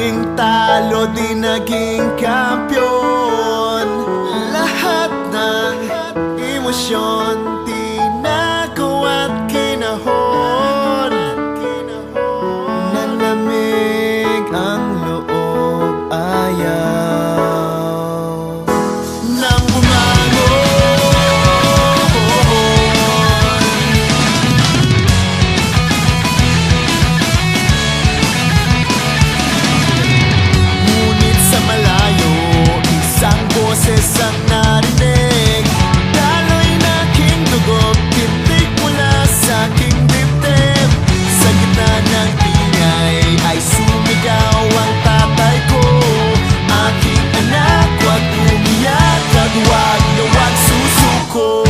naging talo, di naging kampiyon. Lahat ng emosyon tinago at kinahon. Nalamig ang loob, ayaw nang bumangon. Ngunit sa malayo, isang boses ang narinig. Daloy na aking dugo, pintig mula sa aking dibdib. Sa gitna ng ingay ay sumigaw ang tatay ko. Aking anak, huwag umiyak at huwag nawag susuko.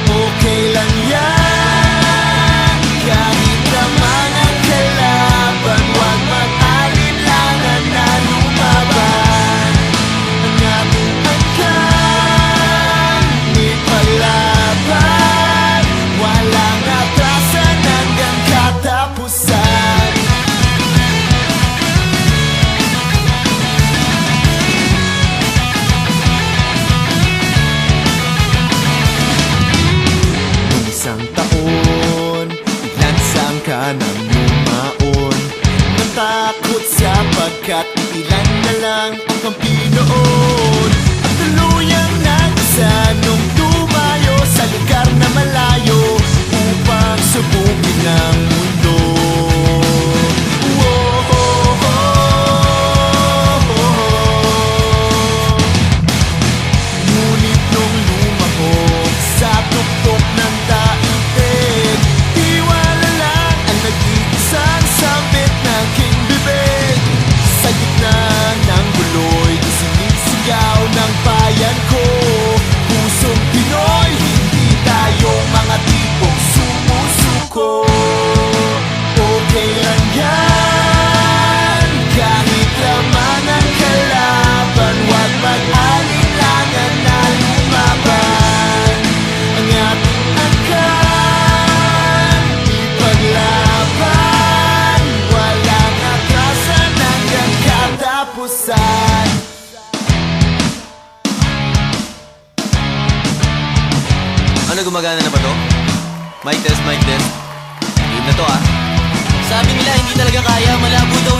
Okay lang yan, kahit naman ang kalaban. Huwag mag-alinlangan na lumaban. Ang ating hanggang ipaglaban. Walang atrasan hanggang katapusan. Nung isang taon, iglansang ka ng lumaon. Natakot sapagkat ilan na lang ang kampi noon. At tuluyang nag-isa nung tumayo sa lugar na malayo upang subukin ang mundo. Ngunit nung lumahok sa tuktok ng daigdig, tiwala lang ang nag-iisang sambit ng aking bibig. Sa gitna ng guloy, sinisigaw ng bayan ko. Pusong Pinoy, hindi tayo mga tipong sumusuko. Okay lang yan, kahit laman ang kalaban. Huwag mag-alinlangan na lumaban. Ang ating angkan, ipaglaban. Walang atrasan hanggang katapusan. Ano, gumagana na ba to? Mic test, mic test. Game na to ah. Sabi nila hindi talaga kaya, malabo daw